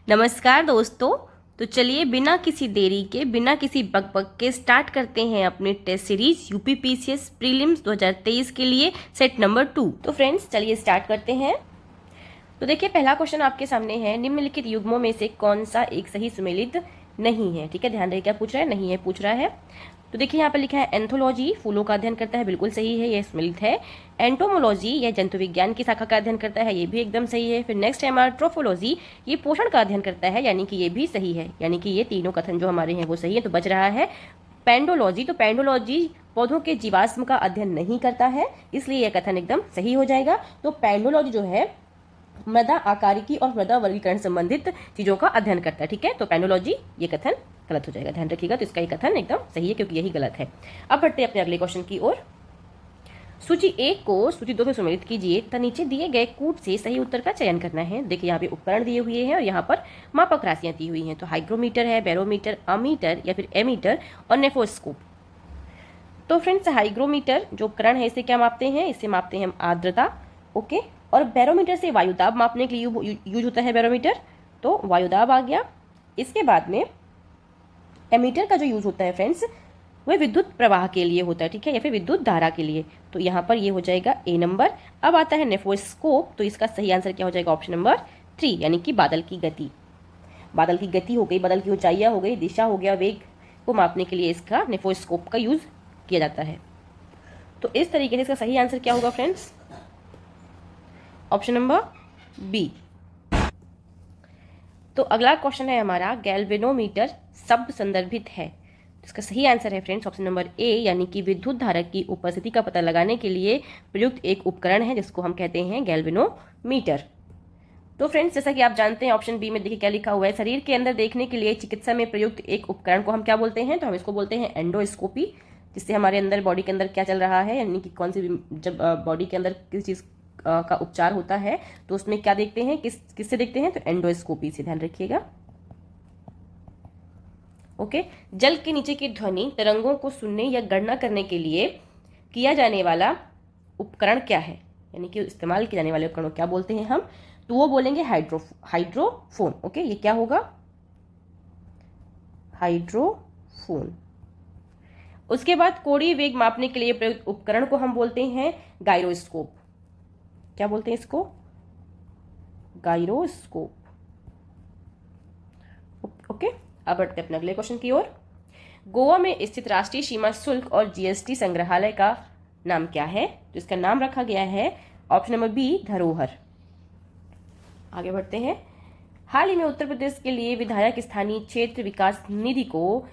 नमस्कार दोस्तों। तो चलिए बिना किसी देरी के, बिना किसी बकबक के स्टार्ट करते हैं अपनी test series UP PCS prelims 2023 के लिए सेट नंबर 2। तो फ्रेंड्स चलिए स्टार्ट करते हैं। तो देखिए पहला क्वेश्चन आपके सामने है, निम्नलिखित युग्मों में से कौन सा एक सही सुमेलित नहीं है। ठीक है, ध्यान रखिए क्या पूछ रहा है, नहीं है पूछ रहा है। तो देखिए यहाँ पर लिखा है एंथोलॉजी, फूलों का अध्ययन करता है, बिल्कुल सही है, यह सुमेलित है। एंटोमोलॉजी, यह जंतु विज्ञान की शाखा का अध्ययन करता है, ये भी एकदम सही है। फिर नेक्स्ट है हमारा ट्रोफोलॉजी, ये पोषण का अध्ययन करता है, यानी कि ये भी सही है, यानी कि ये तीनों कथन जो हमारे हैं वो सही है। तो बच रहा है पेंडोलॉजी, तो पेंडोलॉजी पौधों के जीवाश्म का अध्ययन नहीं करता है, इसलिए यह कथन एकदम सही हो जाएगा। तो पेंडोलॉजी जो है मृदा आकारिकी और मृदा वर्गीकरण संबंधित चीजों का अध्ययन करता है। ठीक है, तो पेंडोलॉजी ये कथन गलत हो जाएगा, ध्यान रखिएगा। तो इसका ये कथन एकदम सही है क्योंकि यही गलत है। अब बढ़ते हैं अपने अगले क्वेश्चन की ओर। सूची 1 को सूची 2 में सम्मिलित कीजिए तथा नीचे दिए गए कूट से सही उत्तर का चयन करना है। देखिए यहाँ पे उपकरण दिए हुए हैं और यहाँ पर मापक राशियां दी हुई हैं। तो हाइग्रोमीटर है, बैरोमीटर, अमीटर या फिर एमीटर और नेफोस्कोप। तो फ्रेंड्स हाइग्रोमीटर जो उपकरण है इसे क्या मापते हैं, इसे मापते हैं हम आर्द्रता। ओके, और बैरोमीटर से वायुदाब मापने के लिए यूज होता है बैरोमीटर, तो वायुदाब आ गया। इसके बाद में एमीटर का जो यूज होता है फ्रेंड्स वह विद्युत प्रवाह के लिए होता है, ठीक है, या फिर विद्युत धारा के लिए। तो यहाँ पर ये हो जाएगा ए नंबर। अब आता है नेफोस्कोप, तो इसका सही आंसर क्या हो जाएगा, ऑप्शन नंबर 3, यानी कि बादल की गति। बादल की गति हो गई, बादल की ऊंचाइयाँ हो गई, दिशा हो गया, वेग को मापने के लिए इसका नेफोस्कोप का यूज किया जाता है। तो इस तरीके से इसका सही आंसर क्या होगा फ्रेंड्स, ऑप्शन नंबर बी। तो अगला क्वेश्चन है हमारा, गैल्वेनोमीटर शब्द संदर्भित है। इसका सही आंसर है फ्रेंड्स ऑप्शन नंबर ए, यानी कि विद्युत धारक की उपस्थिति का पता लगाने के लिए प्रयुक्त एक उपकरण है जिसको हम कहते हैं गैल्वेनोमीटर। तो फ्रेंड्स जैसा कि आप जानते हैं ऑप्शन बी में देखिए क्या लिखा हुआ है, शरीर के अंदर देखने के लिए चिकित्सा में प्रयुक्त एक उपकरण को हम क्या बोलते हैं, तो हम इसको बोलते हैं एंडोस्कोपी, जिससे हमारे अंदर बॉडी के अंदर क्या चल रहा है, यानी कि कौन सी जब बॉडी के अंदर किसी चीज का उपचार होता है तो उसमें क्या देखते हैं, किससे देखते हैं, तो एंडोस्कोपी से, ध्यान रखिएगा। ओके, जल के नीचे की ध्वनि तरंगों को सुनने या गणना करने के लिए किया जाने वाला उपकरण क्या है, यानी कि इस्तेमाल किए जाने वाले उपकरण क्या बोलते हैं हम, तो वो बोलेंगे हाइड्रोफोन। ओके, ये क्या होगा, हाइड्रोफोन। उसके बाद कोणीय वेग मापने के लिए प्रयुक्त उपकरण को हम बोलते हैं गायरोस्कोप। क्या बोलते हैं इसको, गायरोस्कोप। ओके, अब बढ़ते हैं अपने अगले क्वेश्चन की ओर। गोवा में स्थित राष्ट्रीय सीमा शुल्क और जीएसटी संग्रहालय का नाम क्या है, तो इसका नाम रखा गया है ऑप्शन नंबर बी, धरोहर। आगे बढ़ते हैं। हाल ही में उत्तर प्रदेश के लिए विधायक स्थानीय क्षेत्र विकास निधि को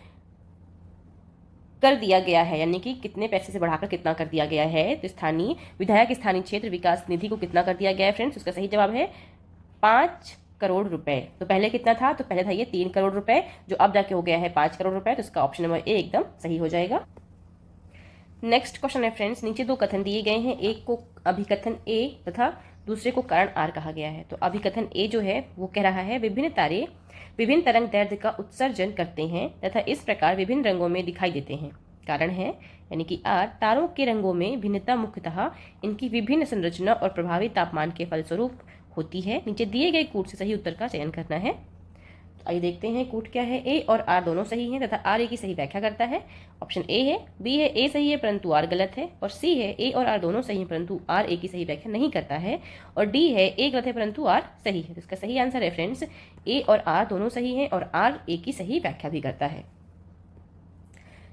कर दिया गया है, यानी कि कितने पैसे से बढ़ाकर कितना कर दिया गया है, तो विधायक स्थानीय क्षेत्र विकास निधि को कितना कर दिया गया है फ्रेंड्स, उसका सही जवाब है 5 करोड़ रुपए। तो पहले कितना था, तो पहले था ये 3 करोड़ रुपए, जो अब जाके हो गया है 5 करोड़ रुपए, तो इसका ऑप्शन नंबर ए एकदम सही हो जाएगा। नेक्स्ट क्वेश्चन है फ्रेंड्स, नीचे 2 कथन दिए गए हैं, एक को अभिकथन ए तथा दूसरे को कारण आर कहा गया है। तो अभिकथन ए जो है वो कह रहा है, विभिन्न तारे विभिन्न तरंग दैर्ध्य का उत्सर्जन करते हैं तथा इस प्रकार विभिन्न रंगों में दिखाई देते हैं। कारण है यानी कि आर, तारों के रंगों में भिन्नता मुख्यतः इनकी विभिन्न संरचना और प्रभावी तापमान के फलस्वरूप होती है। नीचे दिए गए कूट से सही उत्तर का चयन करना है। तो आइए देखते हैं कूट क्या है। ए और आर दोनों सही हैं तथा आर ए की सही व्याख्या करता है। ऑप्शन ए है, बी है ए सही है परंतु आर गलत है, और सी है ए और आर दोनों सही है परंतु आर ए की सही व्याख्या नहीं करता है, और डी है ए गलत है परंतु आर सही है। तो इसका सही आंसर है फ्रेंड्स, ए और आर दोनों सही है और आर ए की सही व्याख्या भी करता है।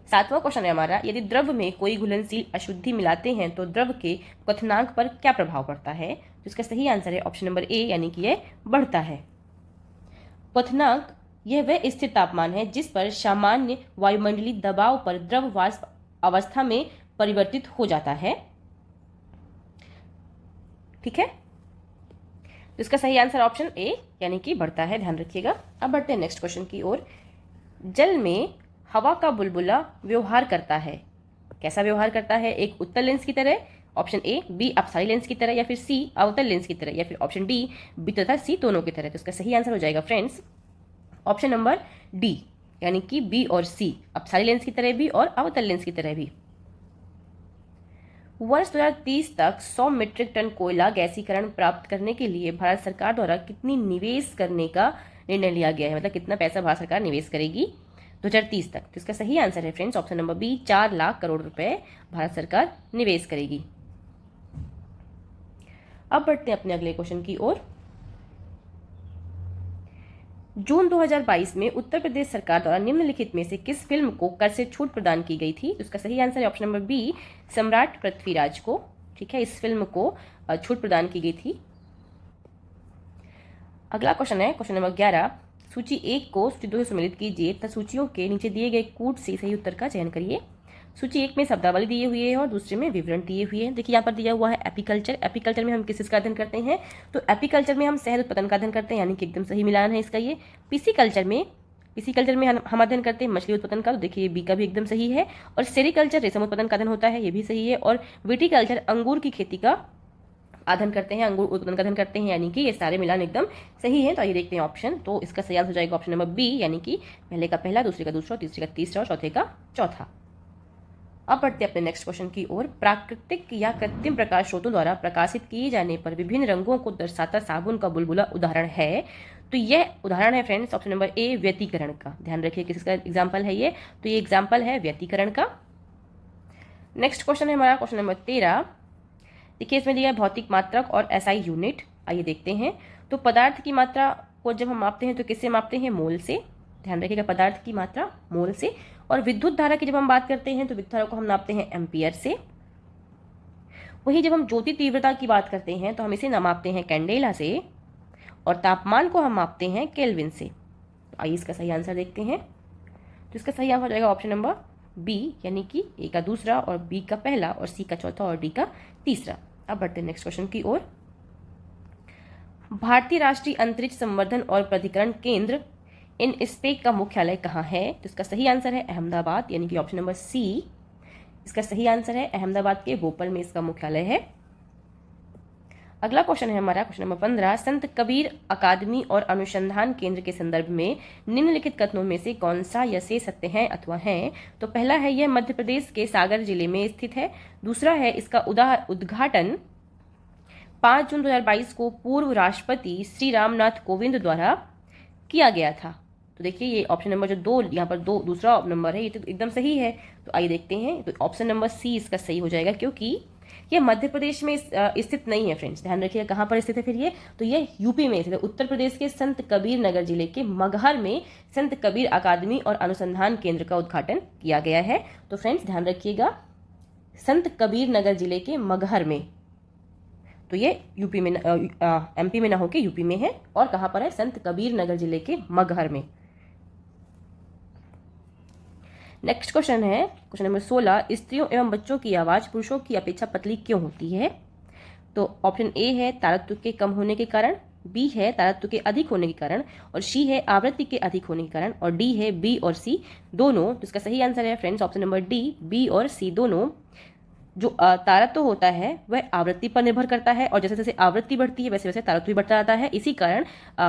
7वां क्वेश्चन है हमारा, यदि द्रव में कोई घुलनशील अशुद्धि मिलाते हैं तो द्रव के क्वथनांक पर क्या प्रभाव पड़ता है, तो इसका सही आंसर है ऑप्शन नंबर ए, यानी कि यह बढ़ता है। क्वथनांक यह वह स्थिर तापमान है जिस पर सामान्य वायुमंडलीय दबाव पर द्रव वाष्प अवस्था में परिवर्तित हो जाता है। ठीक है, तो इसका सही आंसर ऑप्शन ए, यानी कि बढ़ता है, ध्यान रखिएगा। अब बढ़ते हैं नेक्स्ट क्वेश्चन की ओर। जल में हवा का बुलबुला व्यवहार करता है, कैसा व्यवहार करता है, एक उत्तल लेंस की तरह, ऑप्शन ए, बी अपसारी लेंस की तरह, या फिर सी अवतल लेंस की तरह, या फिर ऑप्शन डी बी तथा सी दोनों की तरह। तो इसका सही आंसर हो जाएगा फ्रेंड्स ऑप्शन नंबर डी, यानी कि बी और सी, अपसारी लेंस की तरह भी और अवतल लेंस की तरह भी। वर्ष 2030 तक 100 मीट्रिक टन कोयला गैसीकरण प्राप्त करने के लिए भारत सरकार द्वारा कितनी निवेश करने का निर्णय लिया गया है, मतलब कितना पैसा भारत सरकार निवेश करेगी 2030 तक। तो इसका सही आंसर है friends option number B, 4 lakh crore रुपए भारत सरकार निवेश करेगी। अब बढ़ते हैं अपने अगले क्वेश्चन की ओर। जून 2022 में उत्तर प्रदेश सरकार द्वारा निम्नलिखित में से किस फिल्म को कर से छूट प्रदान की गई थी? तो इसका सही आंसर है ऑप्शन नंबर बी, सम्राट पृथ्वीराज को। ठीक है, इस फिल्म को छूट प्रदान की गई थी। अगला क्वेश्चन है क्वेश्चन नंबर 11, सूची 1 को सूची 2 से सम्मिलित कीजिए तथा सूचियों के नीचे दिए गए कूट से सही उत्तर का चयन करिए। सूची 1 में शब्दावली दिए हुए है और दूसरे में विवरण दिए हुए हैं। देखिए यहाँ पर दिया हुआ है एपीकल्चर। एपीकल्चर में हम किस का अध्ययन करते हैं? तो एपीकल्चर में हम शहद उत्पादन का अध्ययन करते हैं, यानी कि एकदम सही मिलान है इसका ये। पीसीकल्चर में हम अध्ययन करते हैं मछली उत्पादन का, तो देखिए बी का भी एकदम सही है। और सेरिकल्चर रेशम उत्पादन का अध्ययन होता है, ये भी सही है। और विटीकल्चर अंगूर की खेती का अध्ययन करते हैं, अंगूर उत्पादन का अध्ययन करते हैं, यानी कि ये सारे मिलान एकदम सही है। तो आइए देखते हैं ऑप्शन। तो इसका सही आंसर हो जाएगा ऑप्शन नंबर बी, यानी कि पहले का पहला, दूसरे का दूसरा, तीसरे का तीसरा और चौथे का चौथा। अब बढ़ते हैं अपने नेक्स्ट क्वेश्चन की ओर। प्राकृतिक या कृत्रिम प्रकाश स्रोतों द्वारा प्रकाशित किए जाने पर विभिन्न रंगों को दर्शाता साबुन का बुलबुला उदाहरण है? तो यह उदाहरण है फ्रेंड्स ऑप्शन नंबर ए, व्यतिकरण का। ध्यान रखिए किसका एग्जाम्पल है ये, तो ये एग्जाम्पल है व्यतिकरण का। नेक्स्ट क्वेश्चन है हमारा क्वेश्चन नंबर 13। देखिए इसमें दिया है भौतिक मात्रक और एसआई यूनिट। आइए देखते हैं। तो पदार्थ की मात्रा को जब हम मापते हैं तो किससे मापते हैं? मोल से। ध्यान रखिएगा, पदार्थ की मात्रा मोल से। और विद्युत धारा की जब हम बात करते हैं तो विद्युत धारा को हम नापते हैं एम्पियर से। वही जब हम ज्योति तीव्रता की बात करते हैं तो हम इसे नापते हैं कैंडेला से। और तापमान को हम मापते हैं केल्विन से। तो आइए इसका सही आंसर देखते हैं। तो इसका सही आंसर हो जाएगा ऑप्शन नंबर बी, यानी कि ए का दूसरा और बी का पहला और सी का चौथा और डी का तीसरा। अब बढ़ते हैं नेक्स्ट क्वेश्चन की ओर। भारतीय राष्ट्रीय अंतरिक्ष संवर्धन और प्राधिकरण केंद्र INSPEC का मुख्यालय कहाँ है? तो इसका सही आंसर है अहमदाबाद, यानी कि ऑप्शन नंबर सी। इसका सही आंसर है अहमदाबाद के भोपाल में इसका मुख्यालय है। अगला क्वेश्चन है हमारा क्वेश्चन नंबर 15। संत कबीर अकादमी और अनुसंधान केंद्र के संदर्भ में निम्नलिखित कथनों में से कौन सा या से सत्य है अथवा है? तो पहला है यह मध्य प्रदेश के सागर जिले में स्थित है। दूसरा है इसका उद्घाटन 5 जून 2022 को पूर्व राष्ट्रपति श्री रामनाथ कोविंद द्वारा किया गया था। तो देखिए ये ऑप्शन नंबर जो दो यहाँ पर दूसरा नंबर है ये तो एकदम सही है। तो आइए देखते हैं। तो ऑप्शन नंबर सी इसका सही हो जाएगा, क्योंकि ये मध्य प्रदेश में स्थित नहीं है फ्रेंड्स। ध्यान रखिएगा कहाँ पर स्थित है फिर ये, तो ये यूपी में स्थित है। उत्तर प्रदेश के संत कबीर नगर जिले के मगहर में संत कबीर अकादमी और अनुसंधान केंद्र का उद्घाटन किया गया है। तो फ्रेंड्स ध्यान रखिएगा, संत कबीर नगर जिले के मगहर में, तो ये यूपी में एमपी में ना होकर यूपी में है। और कहाँ पर है? संत कबीर नगर जिले के मगहर में। नेक्स्ट क्वेश्चन है क्वेश्चन नंबर 16। स्त्रियों एवं बच्चों की आवाज पुरुषों की अपेक्षा पतली क्यों होती है? तो ऑप्शन ए है तारत्व के कम होने के कारण, बी है तारत्व के अधिक होने के कारण, और सी है आवृत्ति के अधिक होने के कारण, और डी है बी और सी दोनों। तो इसका सही आंसर है friends option number D, B और सी दोनों। जो तारत्व होता है वह आवृत्ति पर निर्भर करता है, और जैसे जैसे आवृत्ति बढ़ती है वैसे वैसे तारत्व भी बढ़ता जाता है। इसी कारण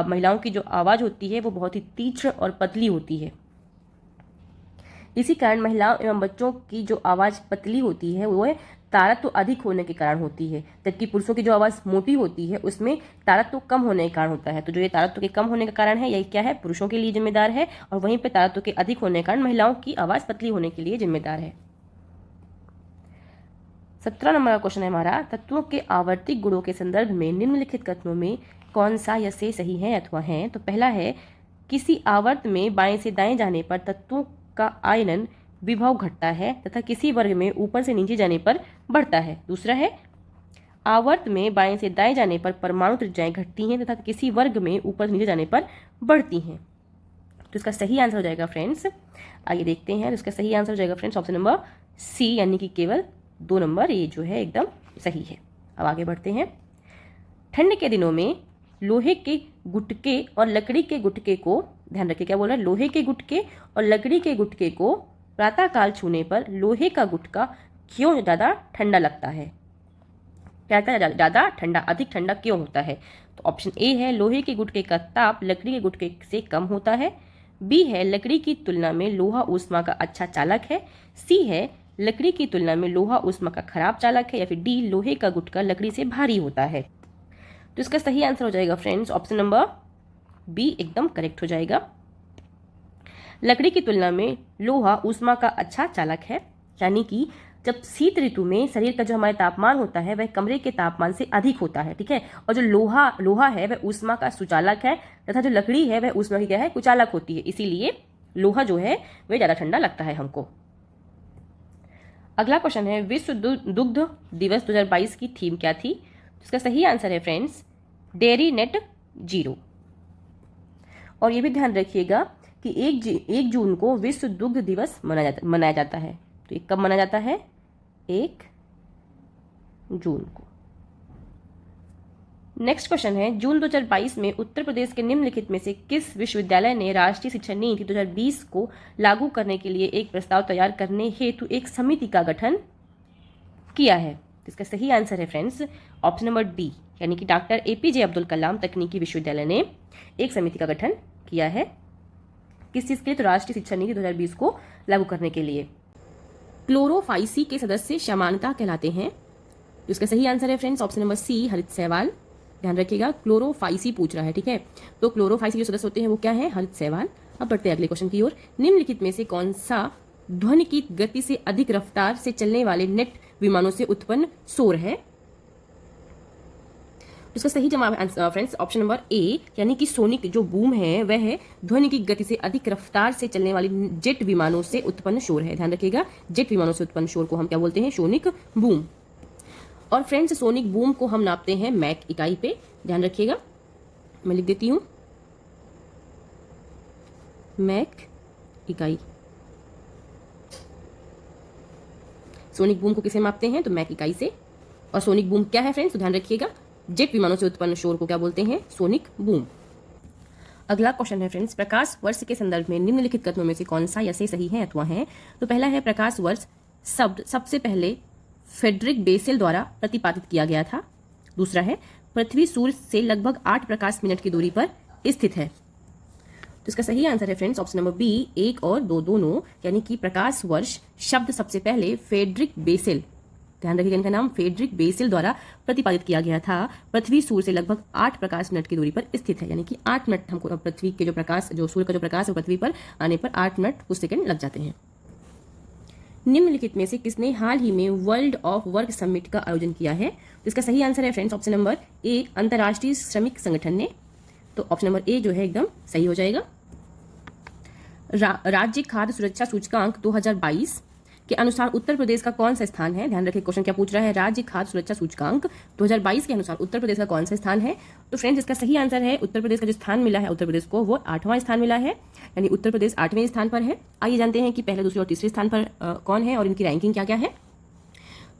महिलाओं की जो आवाज़ होती है वो बहुत ही तीक्ष्ण और पतली होती है। इसी कारण महिलाओं एवं बच्चों की जो आवाज़ पतली होती है वो तारत्व अधिक होने के कारण होती है, जबकि पुरुषों की जो आवाज़ मोटी होती है उसमें तारत्व कम होने के कारण होता है। तो जो ये तारत्व के कम होने का कारण है यही क्या है? पुरुषों के लिए जिम्मेदार है, और वहीं पर तारत्व के अधिक होने के कारण महिलाओं की आवाज़ पतली होने के लिए जिम्मेदार है। 17 नंबर का क्वेश्चन है हमारा। तत्वों के आवर्ती गुणों के संदर्भ में निम्नलिखित कथनों में कौन सा या से सही है अथवा है? तो पहला है किसी आवर्त में बाएं से दाएं जाने पर तत्वों का आयनन विभव घटता है तथा किसी वर्ग में ऊपर से नीचे जाने पर बढ़ता है। दूसरा है आवर्त में बाएं से दाएं जाने पर परमाणु त्रिज्याएं घटती हैं तथा किसी वर्ग में ऊपर से नीचे जाने पर बढ़ती हैं। तो इसका सही आंसर हो जाएगा फ्रेंड्स, आइए देखते हैं। तो इसका सही आंसर हो जाएगा फ्रेंड्स ऑप्शन नंबर सी, यानी कि केवल 2 नंबर ये जो है एकदम सही है। अब आगे बढ़ते हैं। ठंड के दिनों में लोहे के गुटके और लकड़ी के गुटके को, ध्यान रखिए क्या बोल रहा है, लोहे के गुटके और लकड़ी के गुटके को प्रातःकाल छूने पर लोहे का गुटका क्यों ज़्यादा ठंडा लगता है? क्या ज़्यादा ठंडा, अधिक ठंडा क्यों होता है? तो ऑप्शन ए है लोहे के गुटके का ताप लकड़ी के गुटके से कम होता है, बी है लकड़ी की तुलना में लोहा ऊष्मा का अच्छा चालक है, सी है लकड़ी की तुलना में लोहा ऊष्मा का खराब चालक है, या फिर डी लोहे का गुटका लकड़ी से भारी होता है। तो इसका सही आंसर हो जाएगा फ्रेंड्स ऑप्शन नंबर बी एकदम करेक्ट हो जाएगा। लकड़ी की तुलना में लोहा ऊष्मा का अच्छा चालक है, यानी कि जब शीत ऋतु में शरीर का जो हमारा तापमान होता है वह कमरे के तापमान से अधिक होता है, ठीक है। और जो लोहा है वह ऊष्मा का सुचालक है, तथा जो लकड़ी है वह ऊष्मा की क्या है, कुचालक होती है। इसीलिए लोहा जो है वह ज्यादा ठंडा लगता है हमको। अगला क्वेश्चन है, विश्व दुग्ध दिवस 2022 की थीम क्या थी? इसका सही आंसर है फ्रेंड्स, डेयरी नेट जीरो। और ये भी ध्यान रखिएगा कि 1 जून को विश्व दुग्ध दिवस मनाया जाता है। तो ये कब मनाया जाता है? 1 जून को। नेक्स्ट क्वेश्चन है, जून 2022 में उत्तर प्रदेश के निम्नलिखित में से किस विश्वविद्यालय ने राष्ट्रीय शिक्षा नीति 2020 को लागू करने के लिए एक प्रस्ताव तैयार करने हेतु एक समिति का गठन किया है? इसका सही आंसर है फ्रेंड्स ऑप्शन नंबर डी, यानी कि डॉक्टर APJ अब्दुल कलाम तकनीकी विश्वविद्यालय ने एक समिति का गठन किया है। किस चीज के लिए? तो राष्ट्रीय शिक्षा नीति 2020 को लागू करने के लिए। क्लोरोफाइसी के सदस्य समानता कहलाते हैं। इसका सही आंसर है फ्रेंड्स ऑप्शन नंबर सी, हरित शैवाल। ध्यान रखिएगा, क्लोरोफाइसी पूछ रहा है, ठीक है। तो क्लोरोफाइसी जो सदस्य होते हैं वो क्या है? हरित शैवाल। अब बढ़ते हैं अगले क्वेश्चन की ओर। निम्नलिखित में से कौन सा ध्वनि की गति से अधिक रफ्तार से चलने वाले नेट विमानों से उत्पन्न शोर है? इसका सही जवाब है फ्रेंड्स ऑप्शन नंबर ए, यानी कि सोनिक जो बूम है वह है ध्वनि की गति से अधिक रफ्तार से चलने वाली जेट विमानों से उत्पन्न शोर है। ध्यान रखिएगा, जेट विमानों से उत्पन्न शोर को हम क्या बोलते हैं? Sonic boom. और फ्रेंड्स सोनिक बूम को हम नापते हैं मैक इकाई पे। ध्यान रखिएगा, मैं लिख देती हूं मैक इकाई। सोनिक बूम को किसे मापते हैं? तो मैक इकाई से। और सोनिक बूम क्या है फ्रेंड्स? तो ध्यान रखिएगा, जेट विमानों से उत्पन्न शोर को क्या बोलते हैं? Sonic boom. अगला क्वेश्चन है फ्रेंड्स, प्रकाश वर्ष के संदर्भ में निम्नलिखित कथनों में से कौन सा या सही है अथवा है? तो पहला है, प्रकाश वर्ष शब्द सबसे पहले फ्रेडरिक बेसेल द्वारा प्रतिपादित किया गया था। दूसरा है, पृथ्वी सूर्य से लगभग 8 प्रकाश मिनट की दूरी पर स्थित है। तो इसका सही आंसर है फ्रेंड्स ऑप्शन नंबर बी, 1 और 2 दोनों, यानी कि प्रकाश वर्ष शब्द सबसे पहले फ्रेडरिक बेसेल, ध्यान रखिएगा इनका नाम, फ्रेडरिक बेसेल द्वारा प्रतिपादित किया गया था। पृथ्वी सूर्य से लगभग 8 प्रकाश मिनट की दूरी पर स्थित है, यानी कि 8 मिनट हमको पृथ्वी के जो प्रकाश, जो सूर्य का जो प्रकाश है पृथ्वी पर आने पर 8 मिनट कुछ सेकंड लग जाते हैं। निम्नलिखित में से किसने हाल ही में वर्ल्ड ऑफ वर्क समिट का आयोजन किया है? तो इसका सही आंसर है फ्रेंड्स ऑप्शन नंबर ए, अंतर्राष्ट्रीय श्रमिक संगठन ने। तो ऑप्शन नंबर ए जो है एकदम सही हो जाएगा। राज्य खाद्य सुरक्षा सूचकांक 2022 के अनुसार उत्तर प्रदेश का कौन सा स्थान है? ध्यान रखिए, क्वेश्चन क्या पूछ रहा है? राज्य खाद्य सुरक्षा सूचकांक 2022 के अनुसार उत्तर प्रदेश का कौन सा स्थान है? तो फ्रेंड्स इसका सही आंसर है, उत्तर प्रदेश का जो स्थान मिला है उत्तर प्रदेश को वो 8वां स्थान मिला है, यानी उत्तर प्रदेश 8वें स्थान पर है। आइए जानते हैं कि पहले, दूसरे और तीसरे स्थान पर कौन है और इनकी रैंकिंग क्या क्या है।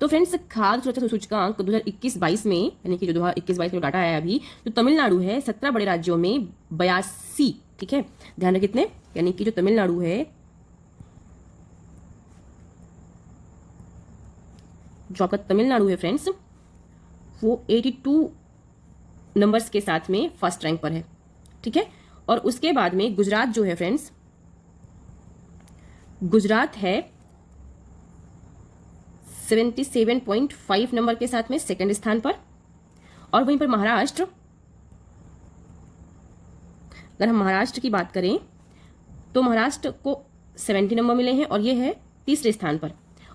तो फ्रेंड्स खाद्य सुरक्षा सूचकांक 2021-22 में, यानी कि जो 2021-22 में डाटा आया अभी, तो तमिलनाडु है 17 बड़े राज्यों में 82, ठीक है। ध्यान रखिए कितने, यानी कि जो तमिलनाडु है, जो आपका तमिलनाडु है फ्रेंड्स, वो 82 नंबर्स के साथ में फर्स्ट रैंक पर है, ठीक है। और उसके बाद में गुजरात जो है फ्रेंड्स, गुजरात है 77.5 नंबर के साथ में सेकंड स्थान पर। और वहीं पर महाराष्ट्र, अगर हम महाराष्ट्र की बात करें तो महाराष्ट्र को 70 नंबर मिले हैं और ये है तीसरे स्थान पर।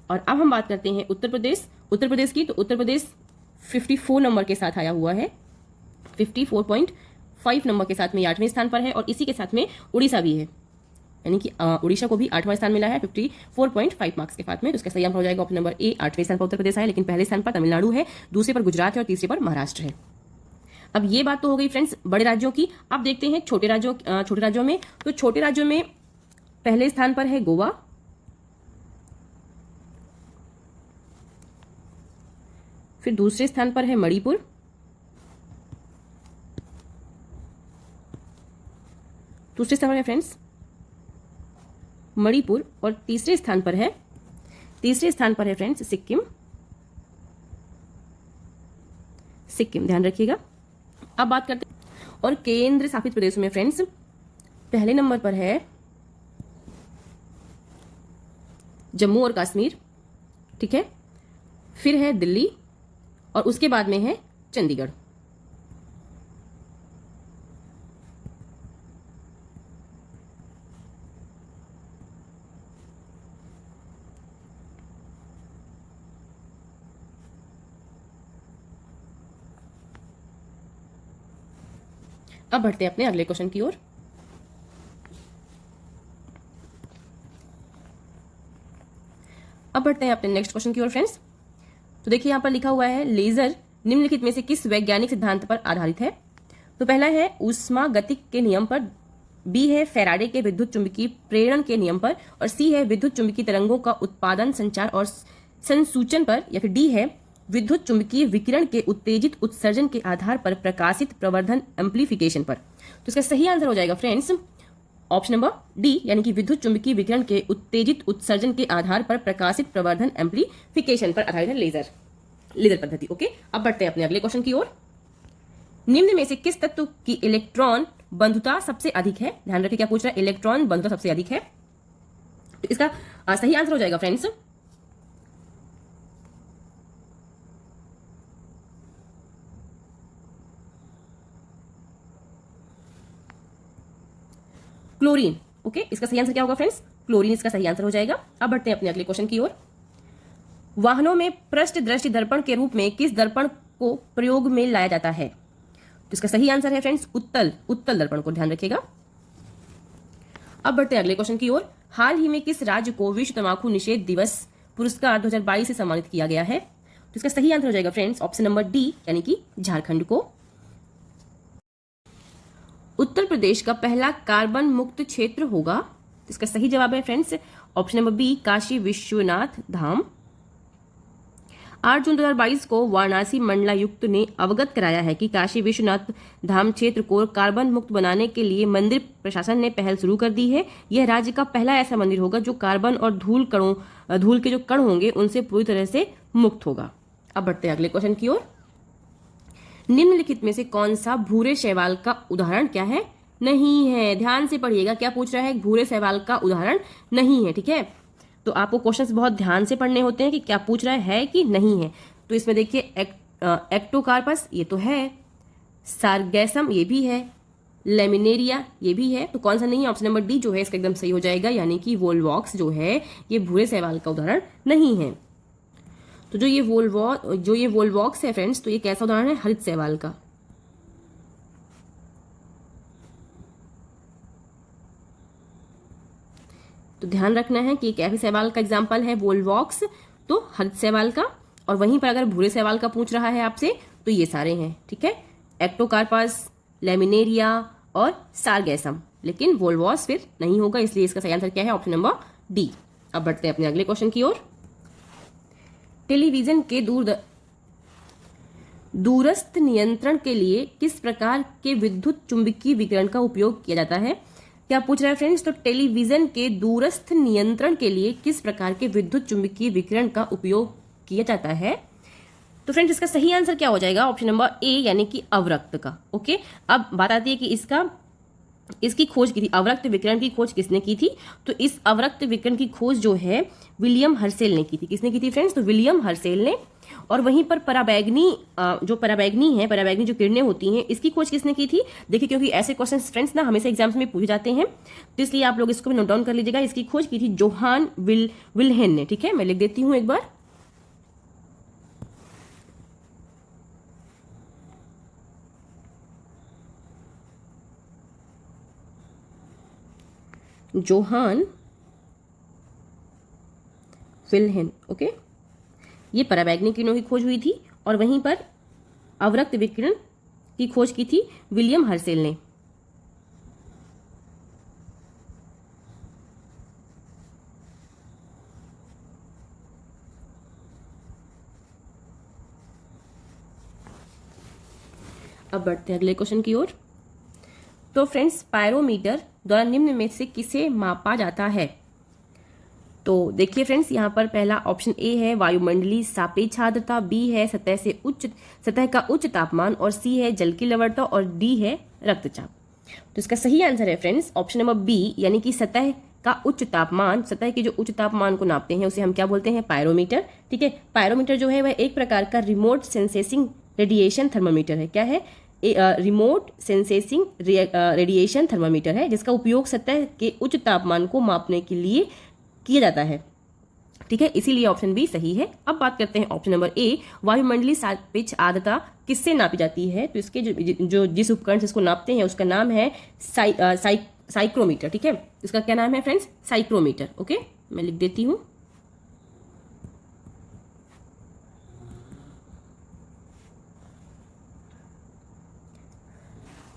और अब हम बात करते हैं उत्तर प्रदेश की, तो उत्तर प्रदेश 54 नंबर के साथ आया हुआ है, 54.5 नंबर के साथ में 8वें स्थान पर है। और इसी के साथ में उड़ीसा भी है, यानी कि उड़ीसा को भी 8वां स्थान मिला है 54.5 मार्क्स के साथ में। तो इसका सही आंसर हो जाएगा ऑप्शन नंबर ए, 8वें स्थान पर उत्तर प्रदेश है, लेकिन पहले स्थान पर तमिलनाडु है, दूसरे पर गुजरात है और तीसरे पर महाराष्ट्र है। अब ये बात तो हो गई फ्रेंड्स बड़े राज्यों की। अब देखते हैं छोटे राज्यों में। तो छोटे राज्यों में पहले स्थान पर है गोवा, फिर दूसरे स्थान पर है मणिपुर, दूसरे स्थान पर है फ्रेंड्स मणिपुर, और तीसरे स्थान पर है फ्रेंड्स सिक्किम। ध्यान रखिएगा। अब बात करते हैं और केंद्र शासित प्रदेशों में फ्रेंड्स, पहले नंबर पर है जम्मू और कश्मीर, ठीक है, फिर है दिल्ली और उसके बाद में है चंडीगढ़। अब बढ़ते हैं अपने अगले क्वेश्चन की ओर। अब बढ़ते हैं अपने नेक्स्ट क्वेश्चन की ओर फ्रेंड्स। तो देखिए यहाँ पर लिखा हुआ है लेजर निम्नलिखित में से किस वैज्ञानिक सिद्धांत पर आधारित है। तो पहला है ऊष्मागतिक के नियम पर, बी है फैराडे के विद्युत चुंबकीय प्रेरण के नियम पर, और सी है विद्युत चुंबकीय तरंगों का उत्पादन, संचार और संसूचन पर, या फिर डी है विद्युत चुंबकीय विकिरण के उत्तेजित उत्सर्जन के आधार पर प्रकाशित प्रवर्धन एम्प्लीफिकेशन पर। तो इसका सही आंसर हो जाएगा फ्रेंड्स ऑप्शन नंबर डी, यानी कि विद्युत चुंबकीय विकिरण के उत्तेजित उत्सर्जन के आधार पर प्रकाशित प्रवर्धन एम्प्लीफिकेशन पर आधारित है लेजर पद्धति। ओके, अब बढ़ते हैं अपने अगले क्वेश्चन की ओर। निम्न में से किस तत्व की इलेक्ट्रॉन बंधुता सबसे अधिक है। ध्यान रखिए क्या पूछ रहा है, इलेक्ट्रॉन बंधुता सबसे अधिक है। तो इसका सही आंसर हो जाएगा फ्रेंड्स क्लोरीन। ओके, इसका सही आंसर क्या होगा फ्रेंड्स, क्लोरीन इसका सही आंसर हो जाएगा। अब बढ़ते हैं अपने अगले क्वेश्चन की ओर। वाहनों में पृष्ठ दृष्टि दर्पण के रूप में किस दर्पण को प्रयोग में लाया जाता है। तो इसका सही आंसर है फ्रेंड्स उत्तल दर्पण को, ध्यान रखिएगा। अब बढ़ते हैं अगले क्वेश्चन की ओर। हाल ही में किस राज्य को विश्व तंबाकू निषेध दिवस पुरस्कार 2022 से सम्मानित किया गया है। तो इसका सही आंसर हो जाएगा फ्रेंड्स ऑप्शन नंबर डी, यानी कि झारखंड को। उत्तर प्रदेश का पहला कार्बन मुक्त क्षेत्र होगा। इसका सही जवाब है friends option number B, Kashi Vishwanath Dham. 8 June 2022 को वाराणसी मंडलायुक्त ने अवगत कराया है कि काशी विश्वनाथ धाम क्षेत्र को कार्बन मुक्त बनाने के लिए मंदिर प्रशासन ने पहल शुरू कर दी है। यह राज्य का पहला ऐसा मंदिर होगा जो कार्बन और धूल के जो कण होंगे उनसे पूरी तरह से मुक्त होगा। अब बढ़ते हैं अगले क्वेश्चन की ओर। निम्नलिखित में से कौन सा भूरे शैवाल का उदाहरण क्या है, नहीं है। ध्यान से पढ़िएगा क्या पूछ रहा है, भूरे शैवाल का उदाहरण नहीं है। ठीक है, तो आपको क्वेश्चंस बहुत ध्यान से पढ़ने होते हैं कि क्या पूछ रहा है कि नहीं है। तो इसमें देखिए एक्टोकार्पस ये तो है, सारगैसम ये भी है, लेमिनेरिया ये भी है, तो कौन सा नहीं है, ऑप्शन नंबर डी जो है इसका एकदम सही हो जाएगा, यानी कि वोलवॉक्स जो है ये भूरे शैवाल का उदाहरण नहीं है। तो जो ये वोलवॉक्स है फ्रेंड्स, तो ये कैसा उदाहरण है, हरित शैवाल का। तो ध्यान रखना है कि एक ऐसे शैवाल का एग्जाम्पल है वोलवॉक्स, तो हरित शैवाल का, और वहीं पर अगर भूरे शैवाल का पूछ रहा है आपसे तो ये सारे हैं। ठीक है, एक्टोकार्पस, लेमिनेरिया और सारगैसम, लेकिन वोलवॉक्स फिर नहीं होगा, इसलिए इसका सही आंसर क्या है, ऑप्शन नंबर डी। अब बढ़ते हैं अपने अगले क्वेश्चन की ओर। टेलीविजन के दूरस्थ नियंत्रण के लिए किस प्रकार के विद्युत चुंबकीय विकिरण का उपयोग किया जाता है। क्या पूछ रहा है फ्रेंड्स, तो टेलीविजन के दूरस्थ नियंत्रण के लिए किस प्रकार के विद्युत चुंबकीय विकिरण का उपयोग किया जाता है। तो फ्रेंड्स इसका सही आंसर क्या हो जाएगा, ऑप्शन नंबर ए, यानी कि अवरक्त का। ओके, अब बात आती है कि इसकी खोज की थी, अवरक्त विकिरण की खोज किसने की थी। तो इस अवरक्त विकिरण की खोज जो है विलियम हर्सेल ने की थी। किसने की थी फ्रेंड्स, तो विलियम हर्सेल ने। और वहीं पर पराबैंगनी जो किरणें होती हैं, इसकी खोज किसने की थी। देखिए क्योंकि ऐसे क्वेश्चंस फ्रेंड्स ना हमेशा एग्जाम्स में पूछे जाते हैं, तो इसलिए आप लोग इसको भी नोट डाउन कर लीजिएगा। इसकी खोज की थी जोहान विल्हेन ने। ठीक है, मैं लिख देती हूँ एक बार। जोहान विल्हेन। ओके, ये पराबैंगनी किरणों की खोज हुई थी, और वहीं पर अवरक्त विकिरण की खोज की थी विलियम हर्सेल ने। अब बढ़ते हैं अगले क्वेश्चन की ओर। तो फ्रेंड्स पायरोमीटर द्वारा निम्न में से किसे मापा जाता है। तो देखिए फ्रेंड्स यहाँ पर पहला ऑप्शन ए है वायुमंडलीय सापेक्ष आर्द्रता, बी है सतह का उच्च तापमान, और सी है जल की लवणता, और डी है रक्तचाप। तो इसका सही आंसर है फ्रेंड्स ऑप्शन नंबर बी, यानी कि सतह का उच्च तापमान। सतह के जो उच्च तापमान को नापते हैं उसे हम क्या बोलते हैं, पायरोमीटर। ठीक है, पायरोमीटर जो है वह एक प्रकार का रिमोट सेंसेसिंग रेडिएशन थर्मामीटर है। क्या है, रिमोट सेंसेसिंग रेडिएशन थर्मामीटर है, जिसका उपयोग सतह के उच्च तापमान को मापने के लिए किया जाता है। ठीक है, इसीलिए ऑप्शन बी सही है। अब बात करते हैं ऑप्शन नंबर ए, वायुमंडलीय सापेक्ष आर्द्रता किससे नापी जाती है? तो इसके जिस उपकरण से इसको नापते हैं उसका नाम है साइक्रोमीटर। ठीक है, इसका क्या नाम है फ्रेंड्स? साइक्रोमीटर। ओके, मैं लिख देती हूँ।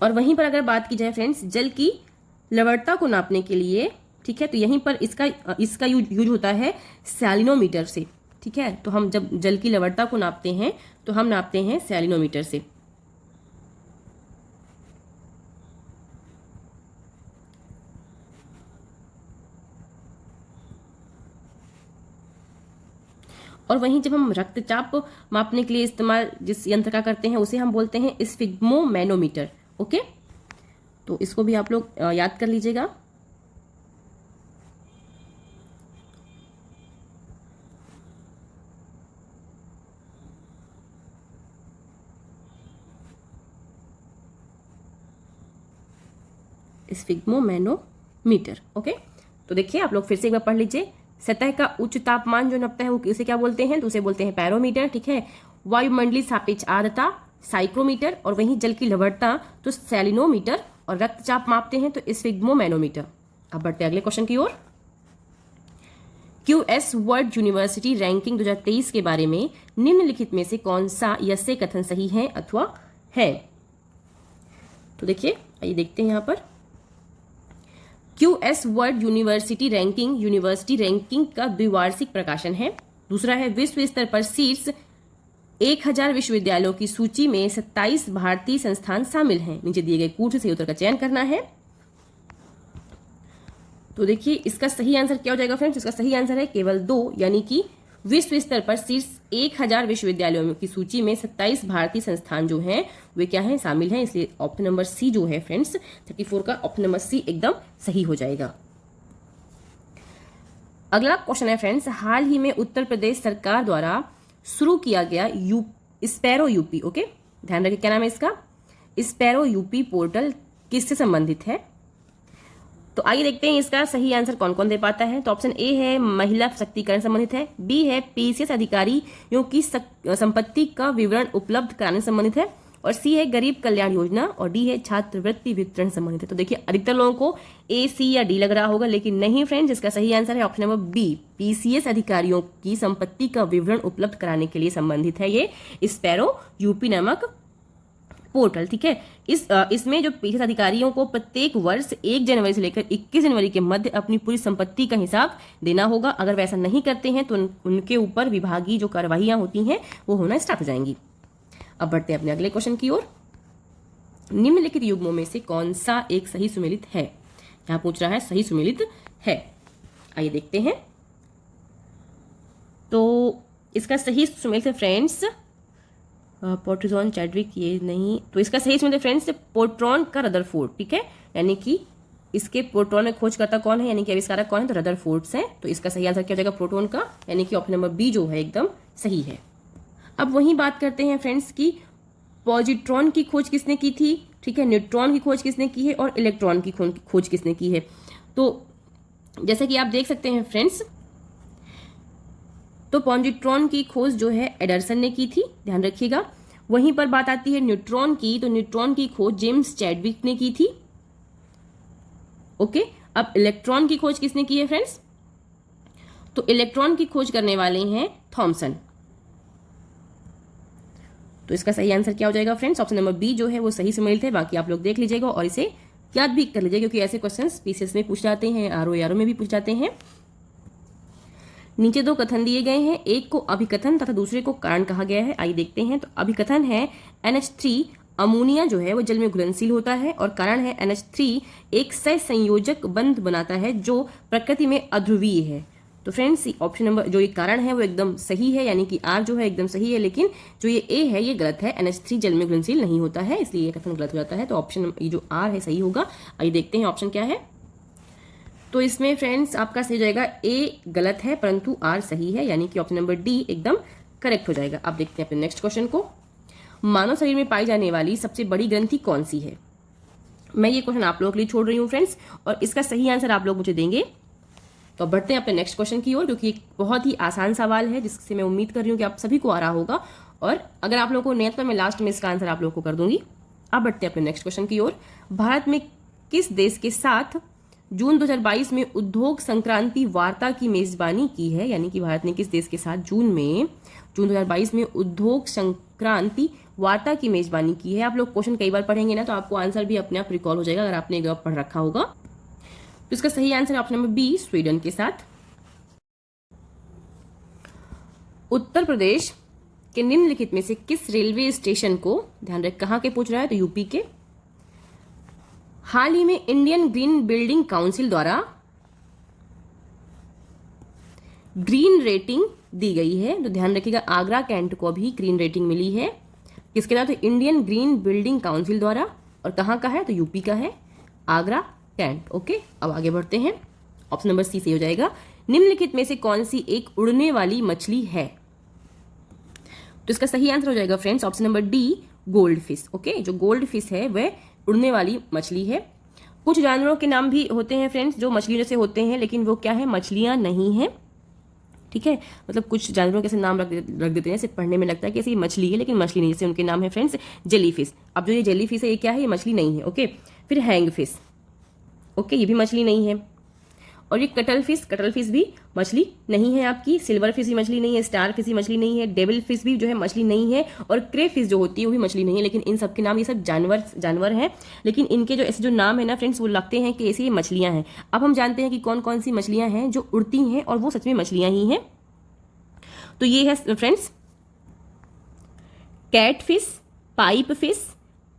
और वहीं पर अगर बात की जाए फ्रेंड्स जल की लवणता को नापने के लिए, ठीक है, तो यहीं पर इसका यूज होता है सैलिनोमीटर से। ठीक है, तो हम जब जल की लवणता को नापते हैं तो हम नापते हैं सैलिनोमीटर से। और वहीं जब हम रक्तचाप मापने के लिए इस्तेमाल जिस यंत्र का करते हैं उसे हम बोलते हैं स्फिग्मोमैनोमीटर। ओके, तो इसको भी आप लोग याद कर लीजिएगा। स्फिग्मोमैनोमीटर। ओके, तो देखिए आप लोग फिर से एक बार पढ़ लीजिए। सतह का उच्च तापमान जो नापता है वो उसे क्या बोलते हैं? तो उसे बोलते हैं बैरोमीटर। ठीक है, वायुमंडलीय सापेक्ष आर्द्रता साइक्रोमीटर, और वहीं जल की लवणता तो सैलिनोमीटर, और रक्तचाप मापते हैं तो स्फिग्मोमैनोमीटर। अब बढ़ते हैं अगले क्वेश्चन की ओर। QS वर्ल्ड यूनिवर्सिटी रैंकिंग 2023 के बारे में निम्नलिखित में से कौन सा यसे कथन सही है अथवा है? तो देखिए, आइए देखते हैं यहां पर। QS वर्ल्ड यूनिवर्सिटी रैंकिंग का द्विवार्षिक प्रकाशन है। दूसरा है विश्व स्तर पर शीर्ष 1000 विश्वविद्यालयों की सूची में 27 भारतीय संस्थान शामिल हैं। नीचे दिए गए कूट से उत्तर का चयन करना है। तो देखिए इसका सही आंसर क्या हो जाएगा फ्रेंड्स? इसका सही आंसर है केवल 2, यानी कि विश्व स्तर पर शीर्ष 1000 विश्वविद्यालयों की सूची में 27 भारतीय संस्थान जो हैं वे क्या हैं? शामिल हैं। इसलिए ऑप्शन नंबर सी जो है फ्रेंड्स 34 का ऑप्शन नंबर सी एकदम सही हो जाएगा। अगला क्वेश्चन है फ्रेंड्स, हाल ही में उत्तर प्रदेश सरकार द्वारा शुरू किया गया स्पैरो यूपी। ओके, ध्यान रखिए क्या नाम है इसका? स्पैरो यूपी पोर्टल किससे संबंधित है? तो आइए देखते हैं इसका सही आंसर कौन कौन दे पाता है। तो ऑप्शन ए है महिला सशक्तिकरण संबंधित है, बी है पीसीएस अधिकारियों की संपत्ति का विवरण उपलब्ध कराने संबंधित है, और सी है गरीब कल्याण योजना, और डी है छात्रवृत्ति वितरण संबंधित है। तो देखिए अधिकतर लोगों को ए, सी या डी लग रहा होगा, लेकिन नहीं फ्रेंड्स, इसका सही आंसर है ऑप्शन नंबर बी, पीसीएस अधिकारियों की संपत्ति का विवरण उपलब्ध कराने के लिए संबंधित है ये स्पैरो यूपी नामक पोर्टल। ठीक है, इसमें जो पीसीएस अधिकारियों को प्रत्येक वर्ष 1 जनवरी से लेकर 21 जनवरी के मध्य अपनी पूरी संपत्ति का हिसाब देना होगा। अगर वैसा नहीं करते हैं तो उनके ऊपर विभागीय जो कार्रवाइयां होती हैं वो होना स्टार्ट हो जाएंगी। अब बढ़ते हैं अपने अगले क्वेश्चन की ओर। निम्नलिखित युग्मों में से कौन सा एक सही सुमेलित है? यहां पूछ रहा है सही सुमेलित है। आइए देखते हैं। तो इसका सही सुमेलित है फ्रेंड्स पोर्ट्रोन चैडविक, ये नहीं। तो इसका सही सुमेलित है फ्रेंड्स पोर्ट्रॉन का रदरफोर्ड। ठीक है, यानी कि इसके प्रोटॉन में खोजकर्ता कौन है, यानी कि आविष्कारक कौन है? तो रदरफोर्ड है। तो इसका सही आंसर क्या हो जाएगा? प्रोटॉन का, यानी कि ऑप्शन नंबर बी जो है एकदम सही है। अब वहीं बात करते हैं फ्रेंड्स की पॉजिट्रॉन की खोज किसने की थी? ठीक है, न्यूट्रॉन की खोज किसने की है, और इलेक्ट्रॉन की खोज किसने की है? तो जैसे कि आप देख सकते हैं फ्रेंड्स, तो पॉजिट्रॉन की खोज जो है एडरसन ने की थी, ध्यान रखिएगा। वहीं पर बात आती है न्यूट्रॉन की, तो न्यूट्रॉन की खोज जेम्स चैडविक ने की थी। ओके, अब इलेक्ट्रॉन की खोज किसने की है फ्रेंड्स? तो इलेक्ट्रॉन की खोज करने वाले हैं थॉमसन। तो इसका सही आंसर क्या हो जाएगा फ्रेंड्स? ऑप्शन नंबर बी जो है वो सही सुमेलित है। बाकी आप लोग देख लीजिएगा और इसे याद भी कर लीजिएगा, क्योंकि ऐसे क्वेश्चंस पीसीएस में पूछ जाते हैं, आरओ में भी पूछ जाते हैं। नीचे 2 कथन दिए गए हैं, एक को अभिकथन तथा दूसरे को कारण कहा गया है। आइए देखते हैं। तो अभिकथन है NH3 अमोनिया जो है वो जल में घुलनशील होता है, और कारण है NH3 एक सहसंयोजक बंध बनाता है जो प्रकृति में अध्रुवीय है। तो फ्रेंड्स ऑप्शन नंबर जो ये कारण है वो एकदम सही है, यानी कि आर जो है एकदम सही है, लेकिन जो ये ए है ये गलत है। NH3 जल में घुलनशील नहीं होता है, इसलिए ये कथन गलत हो जाता है। तो ऑप्शन ये जो आर है सही होगा। आइए देखते हैं ऑप्शन क्या है। तो इसमें फ्रेंड्स आपका सही हो जाएगा, ए गलत है परंतु आर सही है, यानी कि ऑप्शन नंबर डी एकदम करेक्ट हो जाएगा। अब देखते हैं अपने नेक्स्ट क्वेश्चन को। मानव शरीर में पाई जाने वाली सबसे बड़ी ग्रंथि कौन सी है? मैं ये क्वेश्चन आप लोगों के लिए छोड़ रही हूँ फ्रेंड्स, और इसका सही आंसर आप लोग मुझे देंगे। तो अब बढ़ते हैं अपने नेक्स्ट क्वेश्चन की ओर, क्योंकि एक बहुत ही आसान सवाल है जिससे मैं उम्मीद कर रही हूँ कि आप सभी को आ रहा होगा, और अगर आप लोगों को नहीं तो मैं लास्ट में इसका आंसर आप लोगों को कर दूंगी। अब बढ़ते हैं अपने नेक्स्ट क्वेश्चन की ओर। भारत में किस देश के साथ जून 2022 में उद्योग संक्रांति वार्ता की मेजबानी की है, यानी कि भारत ने किस देश के साथ जून 2022 में उद्योग संक्रांति वार्ता की मेजबानी की है। आप लोग क्वेश्चन कई बार पढ़ेंगे ना, तो आपको आंसर भी अपने आप रिकॉल हो जाएगा अगर आपने एक बार पढ़ रखा होगा। तो इसका सही answer option number B, Sweden के साथ। उत्तर प्रदेश के निम्नलिखित में से किस रेलवे स्टेशन को, ध्यान रख कहाँ के पूछ रहा है, तो यूपी के, हाल ही में इंडियन ग्रीन बिल्डिंग काउंसिल द्वारा ग्रीन रेटिंग दी गई है। तो ध्यान रखिएगा, आगरा कैंट को भी ग्रीन रेटिंग मिली है। किसके द्वारा, तो इंडियन ग्रीन बिल्डिंग काउंसिल द्वारा, और कहाँ का है, तो यूपी का है, आगरा कैंट। ओके, अब आगे बढ़ते हैं। ऑप्शन नंबर सी सही हो जाएगा। निम्नलिखित में से कौन सी एक उड़ने वाली मछली है, तो इसका सही आंसर हो जाएगा friends option number D, gold fish. Okay, जो गोल्ड फिश है वह उड़ने वाली मछली है। कुछ जानवरों के नाम भी होते हैं फ्रेंड्स जो मछलियों जैसे होते हैं, लेकिन वो क्या है, मछलियां नहीं है। ठीक है, मतलब कुछ जानवरों के ऐसे नाम रख देते हैं, सिर्फ पढ़ने में लगता है कि ऐसे ये मछली है, लेकिन मछली नहीं। जैसे उनके नाम है फ्रेंड्स जेली फिश। अब जो ये जेली फिश है ये क्या है, ये मछली नहीं है। ओके, फिर हैंग फिश, ओके, ये भी मछली नहीं है। और ये कटल फिश भी मछली नहीं है आपकी। सिल्वर फिश भी मछली नहीं है, स्टार फिश भी मछली नहीं है, डेविल फिश भी जो है मछली नहीं है, और क्रे फिश जो होती है वो भी मछली नहीं है। लेकिन इन सब के नाम, ये सब जानवर हैं, लेकिन इनके जो ऐसे जो नाम है ना फ्रेंड्स, वो लगते हैं कि ऐसे ये मछलियां हैं। अब हम जानते हैं कि कौन कौन सी मछलियां हैं जो उड़ती हैं और वो सच में मछलियां ही हैं। तो ये है friends cat fish, pipe fish,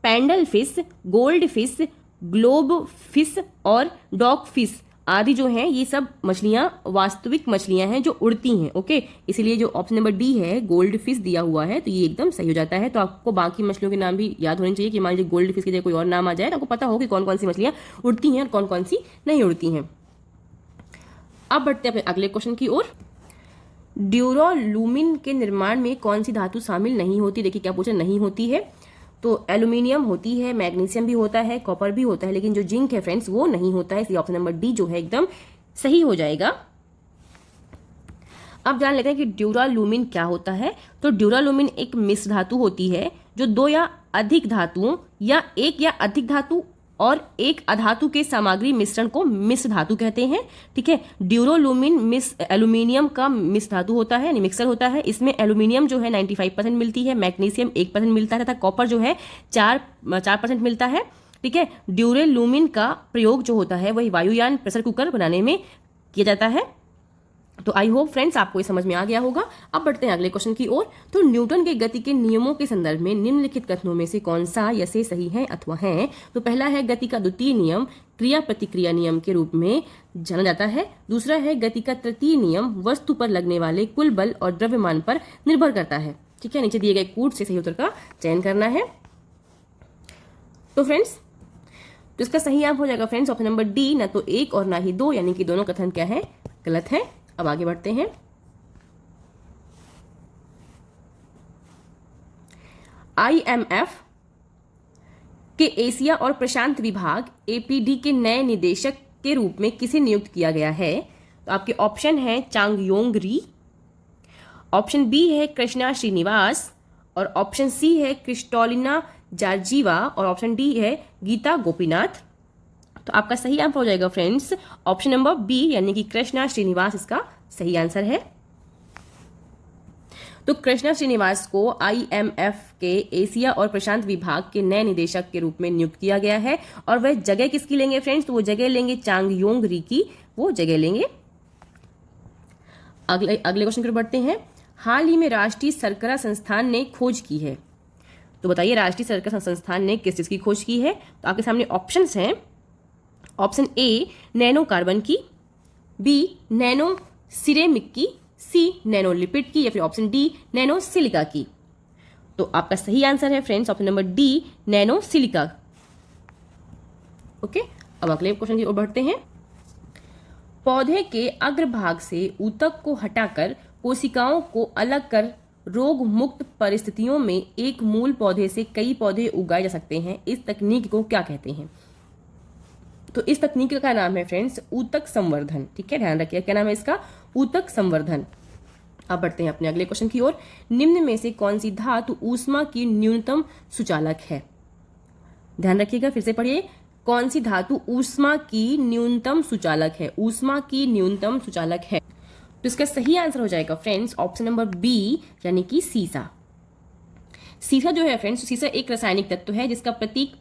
paddle fish, gold fish, globe fish और डॉग फिश आदि जो हैं, ये सब मछलियां वास्तविक मछलियां हैं जो उड़ती हैं। ओके, इसलिए जो ऑप्शन नंबर डी है, गोल्ड फिश दिया हुआ है, तो ये एकदम सही हो जाता है। तो आपको बाकी मछलियों के नाम भी याद होने चाहिए कि मान लीजिए गोल्ड फिश की जगह कोई और नाम आ जाए तो आपको पता हो कि कौन कौन सी मछलियां उड़ती हैं और कौन कौन सी नहीं उड़ती हैं। अब बढ़ते हैं अपने अगले क्वेश्चन की ओर। ड्यूरालुमिन के निर्माण में कौन सी धातु शामिल नहीं होती? देखिए क्या पूछा, नहीं होती है। तो एल्यूमिनियम होती है, मैग्नीशियम भी होता है, कॉपर भी होता है, लेकिन जो जिंक है फ्रेंड्स वो नहीं होता है। इसलिए ऑप्शन नंबर डी जो है एकदम सही हो जाएगा। अब जान लेते हैं कि ड्यूरालुमिन क्या होता है। तो ड्यूरालुमिन एक मिश्र धातु होती है जो दो या अधिक धातुओं या एक या अधिक धातु और एक अधातु के सामग्री मिश्रण को मिश्र धातु कहते हैं। ठीक है, ड्यूरालुमिन एल्यूमिनियम का मिश्र धातु होता है, यानी मिक्सर होता है। इसमें एल्यूमिनियम जो है 95% मिलती है, मैग्नीशियम 1% मिलता है तथा कॉपर जो है 4% मिलता है। ठीक है, ड्यूरालुमिन का प्रयोग जो होता है वही वायुयान, प्रेशर कुकर बनाने में किया जाता है। तो आई होप फ्रेंड्स आपको ये समझ में आ गया होगा। अब बढ़ते हैं अगले क्वेश्चन की ओर। तो न्यूटन के गति के नियमों के संदर्भ में निम्नलिखित कथनों में से कौन सा या से सही है अथवा है? तो पहला है गति का द्वितीय नियम क्रिया प्रतिक्रिया नियम के रूप में जाना जाता है। दूसरा है गति का तृतीय नियम वस्तु पर लगने वाले कुल बल और द्रव्यमान पर निर्भर करता है। ठीक है, नीचे दिए गए कूट से सही उत्तर का चयन करना है। तो फ्रेंड्स तो इसका सही आप हो जाएगा फ्रेंड्स ऑप्शन नंबर डी, ना तो एक और ना ही दो, यानी कि दोनों कथन क्या है, गलत है। अब आगे बढ़ते हैं। IMF के एशिया और प्रशांत विभाग APD के नए निदेशक के रूप में किसे नियुक्त किया गया है? तो आपके ऑप्शन है चांगयोंग री, ऑप्शन बी है कृष्णा श्रीनिवास, और ऑप्शन सी है क्रिस्टोलिना जार्जीवा, और ऑप्शन डी है गीता गोपीनाथ। तो आपका सही आंसर हो जाएगा फ्रेंड्स ऑप्शन नंबर बी, यानी कि कृष्णा श्रीनिवास इसका सही आंसर है। तो कृष्णा श्रीनिवास को IMF के एशिया और प्रशांत विभाग के नए निदेशक के रूप में नियुक्त किया गया है। और वह जगह किसकी लेंगे फ्रेंड्स? तो वो जगह लेंगे चांगयोंग री की, वो जगह लेंगे। अगले क्वेश्चन पर बढ़ते हैं। हाल ही में राष्ट्रीय शर्करा संस्थान ने खोज की है। तो बताइए राष्ट्रीय शर्करा संस्थान ने किस चीज की खोज की है? तो आपके सामने ऑप्शंस हैं। ऑप्शन ए नैनो कार्बन की, बी नैनो सिरेमिक की, सी नैनो लिपिड की, या फिर ऑप्शन डी नैनो सिलिका की। तो आपका सही आंसर है friends option number D nano silica. Okay, अब अगले क्वेश्चन की ओर बढ़ते हैं। पौधे के अग्रभाग से ऊतक को हटाकर कोशिकाओं को अलग कर रोग मुक्त परिस्थितियों में एक मूल पौधे से कई पौधे उगाए जा सकते हैं। इस तकनीक को क्या कहते हैं? तो इस तकनीक का नाम है फ्रेंड्स ऊतक संवर्धन। ठीक है, ध्यान रखिएगा क्या नाम है इसका, ऊतक संवर्धन। अब बढ़ते हैं अपने अगले क्वेश्चन की ओर। निम्न में से कौन सी धातु ऊष्मा की न्यूनतम सुचालक है? ध्यान रखिएगा, फिर से पढ़िए, कौन सी धातु ऊष्मा की न्यूनतम सुचालक है? ऊष्मा की न्यूनतम सुचालक है। तो इसका सही आंसर हो जाएगा फ्रेंड्स ऑप्शन नंबर बी, यानी कि सीसा। सीसा जो है फ्रेंड्स, सीसा एक रासायनिक तत्व है जिसका प्रतीक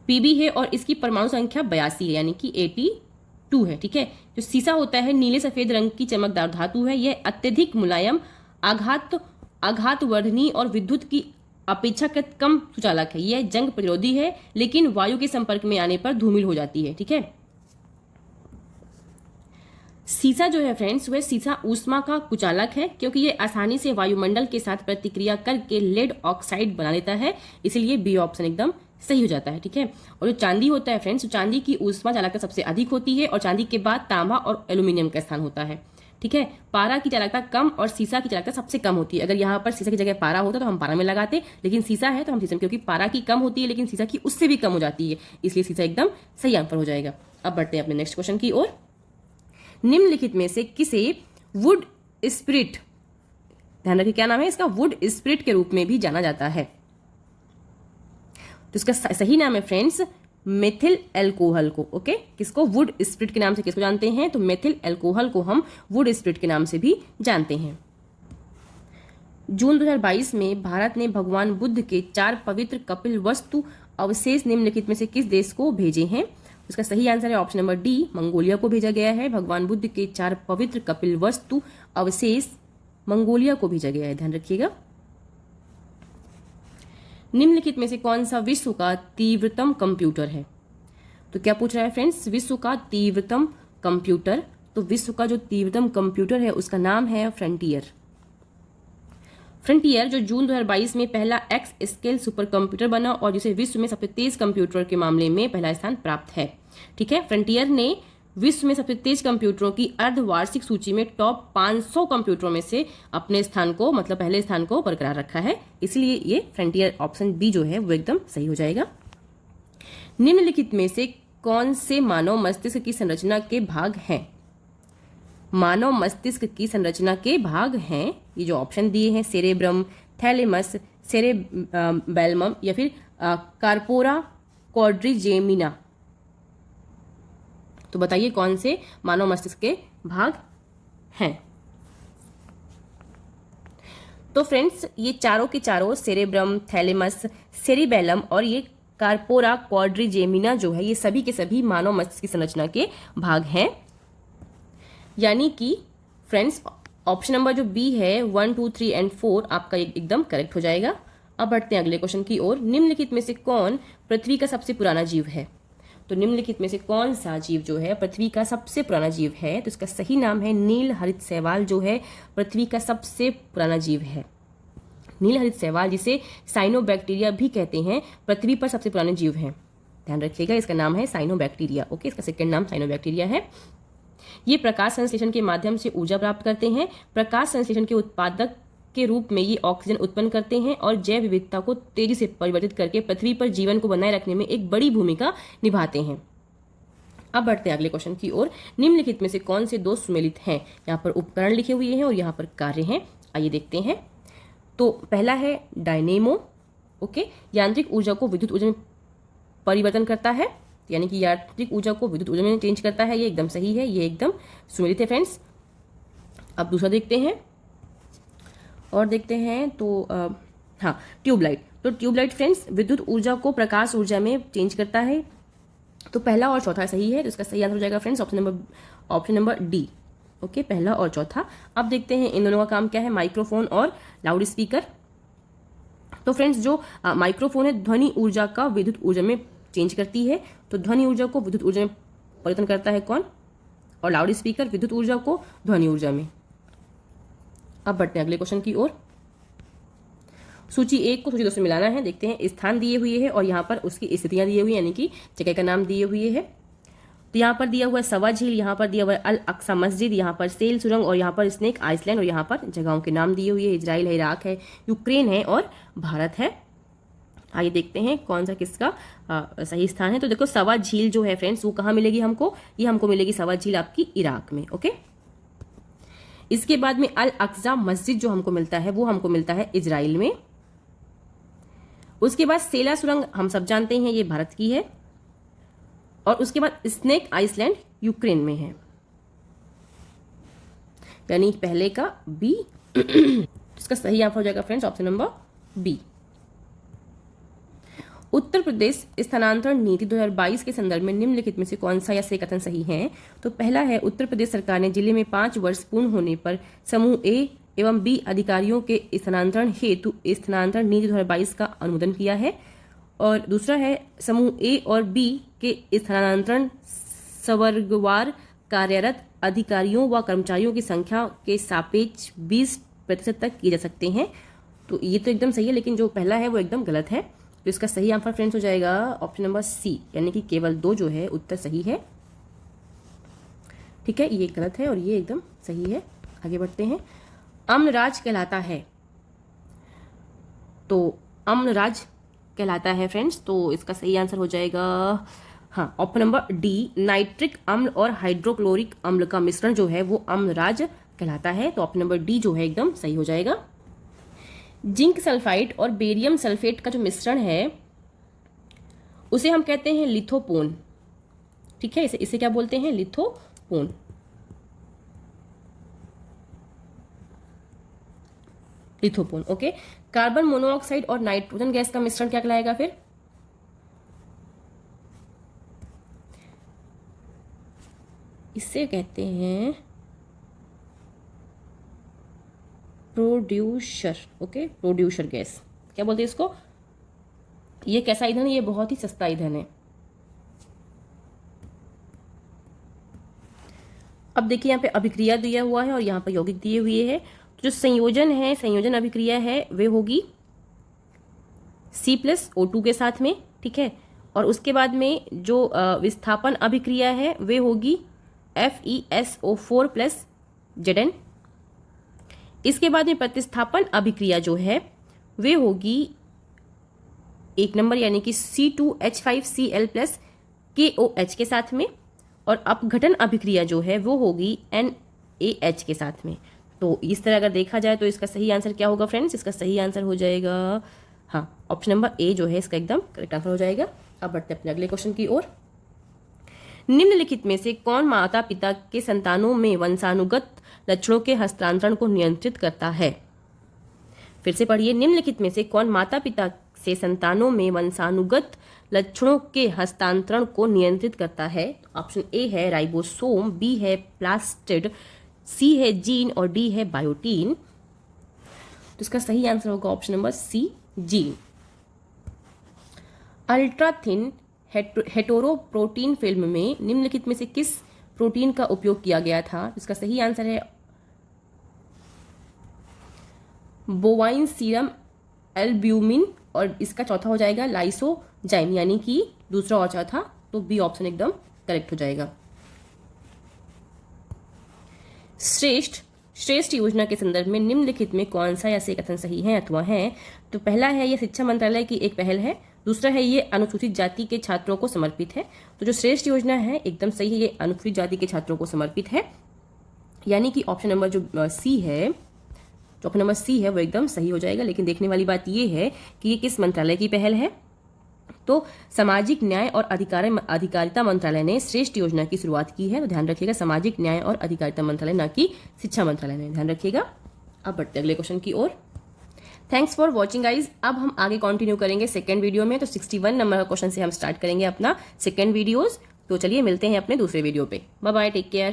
पीबी है और इसकी परमाणु संख्या 82 है, यानी कि 82 है। ठीक है, जो सीसा होता है नीले सफेद रंग की चमकदार धातु है। यह अत्यधिक मुलायम, आघातवर्धनी और विद्युत की अपेक्षाकृत कम सुचालक है। यह जंग प्रतिरोधी है, लेकिन वायु के संपर्क में आने पर धूमिल हो जाती है। ठीक है, सीसा जो है फ्रेंड्स, वह सीसा ऊष्मा का कुचालक है, क्योंकि यह आसानी से वायुमंडल के साथ प्रतिक्रिया करके लेड ऑक्साइड बना लेता है, इसलिए बी ऑप्शन एकदम सही हो जाता है। ठीक है, और जो चांदी होता है फ्रेंड्स, चांदी की ऊष्मा चालकता सबसे अधिक होती है और चांदी के बाद तांबा और एल्यूमिनियम का स्थान होता है। ठीक है, पारा की चालकता कम और सीसा की चालकता सबसे कम होती है। अगर यहाँ पर सीसा की जगह पारा होता तो हम पारा में लगाते, लेकिन सीसा है तो हम सीसा में, क्योंकि पारा की कम होती है लेकिन सीसा की उससे भी कम हो जाती है, इसलिए सीसा एकदम सही आंसर हो जाएगा। अब बढ़ते हैं अपने नेक्स्ट क्वेश्चन की ओर। निम्नलिखित में से किसे वुड स्पिरिट, ध्यान रखिए क्या नाम है इसका, वुड स्पिरिट के रूप में भी जाना जाता है? तो इसका सही नाम है फ्रेंड्स मेथिल एल्कोहल को। ओके, किसको? वुड स्पिरिट के नाम से किसको जानते हैं? तो मेथिल एल्कोहल को हम वुड स्पिरिट के नाम से भी जानते हैं। जून 2022 में भारत ने भगवान बुद्ध के 4 पवित्र कपिल वस्तु अवशेष निम्नलिखित में से किस देश को भेजे हैं? इसका सही आंसर है ऑप्शन नंबर डी, मंगोलिया को भेजा गया है। भगवान बुद्ध के 4 पवित्र कपिल वस्तु अवशेष मंगोलिया को भेजा गया है, ध्यान रखिएगा। निम्नलिखित में से कौन सा विश्व का तीव्रतम कंप्यूटर है? तो क्या पूछ रहा है फ्रेंड्स, विश्व का तीव्रतम कंप्यूटर। तो विश्व का जो तीव्रतम कंप्यूटर है उसका नाम है फ्रंटियर। फ्रंटियर जो जून 2022 में पहला एक्स स्केल सुपर कंप्यूटर बना और जिसे विश्व में सबसे तेज कंप्यूटर के मामले में पहला स्थान प्राप्त है। ठीक है, फ्रंटियर ने विश्व में सबसे तेज कंप्यूटरों की अर्धवार्षिक सूची में टॉप 500 कंप्यूटरों में से अपने स्थान को, मतलब पहले स्थान को बरकरार रखा है, इसलिए ये फ्रंटियर ऑप्शन बी जो है वो एकदम सही हो जाएगा। निम्नलिखित में से कौन से मानव मस्तिष्क की संरचना के भाग हैं? मानव मस्तिष्क की संरचना के भाग हैं, ये जो ऑप्शन दिए हैं, सेरेब्रम, थैलेमस, सेरेबेलम या फिर कार्पोरा क्वाड्रिजेमिना। तो बताइए कौन से मानव मस्तिष्क के भाग हैं? तो फ्रेंड्स ये चारों के चारों सेरेब्रम, थैलेमस, सेरिबेलम और ये कार्पोरा क्वाड्रिजेमिना जो है, ये सभी के सभी मानव मस्तिष्क की संरचना के भाग हैं। यानी कि फ्रेंड्स ऑप्शन नंबर जो बी है 1, 2, 3 एंड 4 आपका एकदम करेक्ट हो जाएगा। अब बढ़ते हैं अगले क्वेश्चन की ओर। निम्नलिखित में से कौन पृथ्वी का सबसे पुराना जीव है? तो निम्नलिखित में से कौन सा जीव जो है पृथ्वी का सबसे पुराना जीव है? तो इसका सही नाम है नील हरित शैवाल, जो है पृथ्वी का सबसे पुराना जीव है। नील हरित शैवाल, जिसे साइनोबैक्टीरिया भी कहते हैं, पृथ्वी पर सबसे पुराने जीव हैं। ध्यान रखिएगा, इसका नाम है साइनोबैक्टीरिया। ओके, इसका सेकंड नाम साइनोबैक्टीरिया है। ये प्रकाश संश्लेषण के माध्यम से ऊर्जा प्राप्त करते हैं। प्रकाश संश्लेषण के उत्पादक के रूप में ये ऑक्सीजन उत्पन्न करते हैं और जैव विविधता को तेजी से परिवर्तित करके पृथ्वी पर जीवन को बनाए रखने में एक बड़ी भूमिका निभाते हैं। अब बढ़ते हैं अगले क्वेश्चन की ओर। निम्नलिखित में से कौन से दो सुमेलित हैं? यहाँ पर उपकरण लिखे हुए हैं और यहाँ पर कार्य हैं, आइए देखते हैं। तो पहला है डायनेमो। ओके, यांत्रिक ऊर्जा को विद्युत ऊर्जा में परिवर्तन करता है, यानी कि यांत्रिक ऊर्जा को विद्युत ऊर्जा में चेंज करता है, ये एकदम सही है, ये एकदम सुमेलित है फ्रेंड्स। अब दूसरा देखते हैं और देखते हैं तो हाँ, ट्यूबलाइट। तो ट्यूबलाइट फ्रेंड्स विद्युत ऊर्जा को प्रकाश ऊर्जा में चेंज करता है। तो पहला और चौथा सही है, तो इसका सही आंसर हो जाएगा friends option number D. Okay, पहला और चौथा। अब देखते हैं इन दोनों का काम क्या है, माइक्रोफोन और लाउड स्पीकर। तो फ्रेंड्स जो माइक्रोफोन है ध्वनि ऊर्जा का विद्युत ऊर्जा में चेंज करती है, तो ध्वनि ऊर्जा को विद्युत ऊर्जा में परिवर्तन करता है कौन? और लाउड स्पीकर विद्युत ऊर्जा को ध्वनि ऊर्जा में। अब बढ़ते हैं अगले क्वेश्चन की ओर। सूची 1 को सूची 2 से मिलाना है। देखते हैं, स्थान दिए हुए हैं और यहाँ पर उसकी स्थितियां दिए हुई हैं, यानी कि जगह का नाम दिए हुए है। तो यहाँ पर दिया हुआ है सवा झील, यहाँ पर दिया हुआ है अल अक्सा मस्जिद, यहाँ पर सेल सुरंग और यहाँ पर स्नेक आइसलैंड, और यहाँ पर जगहों के नाम दिए हुए हैं। इजराइल है, इराक है, यूक्रेन है और भारत है। आइए देखते हैं कौन सा किसका सही स्थान है। तो देखो सवा झील जो है फ्रेंड्स वो कहाँ मिलेगी हमको, ये हमको मिलेगी सवा झील आपकी इराक में। ओके, इसके बाद में अल अक्सा मस्जिद जो हमको मिलता है वो हमको मिलता है इजराइल में। उसके बाद सेला सुरंग हम सब जानते हैं ये भारत की है। और उसके बाद स्नेक आइसलैंड यूक्रेन में है, यानी पहले का बी। इसका सही आंसर हो जाएगा friends option number B. Uttar Pradesh स्थानांतरण नीति 2022 के संदर्भ में निम्नलिखित में से कौन सा या से कथन सही है। तो पहला है, उत्तर प्रदेश सरकार ने जिले में 5 वर्ष पूर्ण होने पर समूह ए एवं बी अधिकारियों के स्थानांतरण हेतु स्थानांतरण नीति 2022 का अनुमोदन किया है। और दूसरा है, समूह ए और बी के स्थानांतरण सवर्गवार कार्यरत अधिकारियों व कर्मचारियों की संख्या के सापेक्ष 20% तक किए जा सकते हैं। तो ये तो एकदम सही है, लेकिन जो पहला है वो एकदम गलत है। तो इसका सही आंसर फ्रेंड्स हो जाएगा ऑप्शन नंबर सी, यानी कि केवल 2 जो है उत्तर सही है। ठीक है, ये गलत है और ये एकदम सही है। आगे बढ़ते हैं। अम्लराज कहलाता है, तो अम्लराज कहलाता है फ्रेंड्स, तो इसका सही आंसर हो जाएगा हाँ ऑप्शन नंबर डी, नाइट्रिक अम्ल और हाइड्रोक्लोरिक अम्ल का मिश्रण जो है वो अम्लराज कहलाता है। तो ऑप्शन नंबर डी जो है एकदम सही हो जाएगा। जिंक सल्फाइड और बेरियम सल्फेट का जो मिश्रण है उसे हम कहते हैं लिथोपोन। ठीक है, इसे क्या बोलते हैं, लिथोपोन। लिथोपोन। ओके, कार्बन मोनोऑक्साइड और नाइट्रोजन गैस का मिश्रण क्या कहलाएगा फिर, इसे कहते हैं प्रोड्यूसर। ओके, प्रोड्यूसर गैस क्या बोलते हैं इसको। ये कैसा ईंधन है, ये बहुत ही सस्ता ईंधन है। अब देखिए यहाँ पे अभिक्रिया दिया हुआ है और यहाँ पर यौगिक दिए हुए है। तो जो संयोजन है, संयोजन अभिक्रिया है वे होगी C+O2 के साथ में। ठीक है, और उसके बाद में जो विस्थापन अभिक्रिया है वे होगी FeSO4 + Zn। इसके बाद में प्रतिस्थापन अभिक्रिया जो है वे होगी 1 नंबर, यानी कि C2H5Cl + KOH के साथ में। और अपघटन अभिक्रिया जो है वो होगी NaH के साथ में। तो इस तरह अगर देखा जाए तो इसका सही आंसर क्या होगा फ्रेंड्स, इसका सही आंसर हो जाएगा हाँ ऑप्शन नंबर ए जो है इसका एकदम करेक्ट आंसर हो जाएगा। अब बढ़ते हैं अपने अगले क्वेश्चन की ओर। निम्नलिखित में से कौन माता पिता के संतानों में वंशानुगत लक्षणों के हस्तांतरण को नियंत्रित करता है। फिर से पढ़िए, निम्नलिखित में से कौन माता पिता से संतानों में वंशानुगत लक्षणों के हस्तांतरण को नियंत्रित करता है। ऑप्शन ए है राइबोसोम, बी है प्लास्टिड, सी है जीन और डी है बायोटीन। तो इसका सही आंसर होगा option number C, gene. Ultra thin heteroprotein film में निम्नलिखित में से किस प्रोटीन का उपयोग किया गया था। इसका सही आंसर है बोवाइन सीरम एल्ब्यूमिन, और इसका चौथा हो जाएगा लाइसोजाइम, यानी कि दूसरा और चौथा। तो बी ऑप्शन एकदम करेक्ट हो जाएगा। श्रेष्ठ योजना के संदर्भ में निम्नलिखित में कौन सा या से कथन सही है अथवा है। तो पहला है ये शिक्षा मंत्रालय की एक पहल है। दूसरा है ये अनुसूचित जाति के छात्रों को समर्पित है। तो जो श्रेष्ठ योजना है एकदम सही है, ये अनुसूचित जाति के छात्रों को समर्पित है, यानी कि ऑप्शन नंबर जो सी है, जो ऑप्शन नंबर सी है वो एकदम सही हो जाएगा। लेकिन देखने वाली बात ये है कि ये किस मंत्रालय की पहल है। तो सामाजिक न्याय और अधिकारिता मंत्रालय ने श्रेष्ठ योजना की शुरुआत की है। तो ध्यान रखिएगा, सामाजिक न्याय और अधिकारिता मंत्रालय, ना कि शिक्षा मंत्रालय ने, ध्यान रखिएगा। अब बढ़ते अगले क्वेश्चन की ओर। Thanks for watching guys. अब हम आगे कंटिन्यू करेंगे सेकंड वीडियो में। तो 61 नंबर का क्वेश्चन से हम स्टार्ट करेंगे अपना सेकंड वीडियोस। तो चलिए मिलते हैं अपने दूसरे वीडियो पे। Bye bye, take care.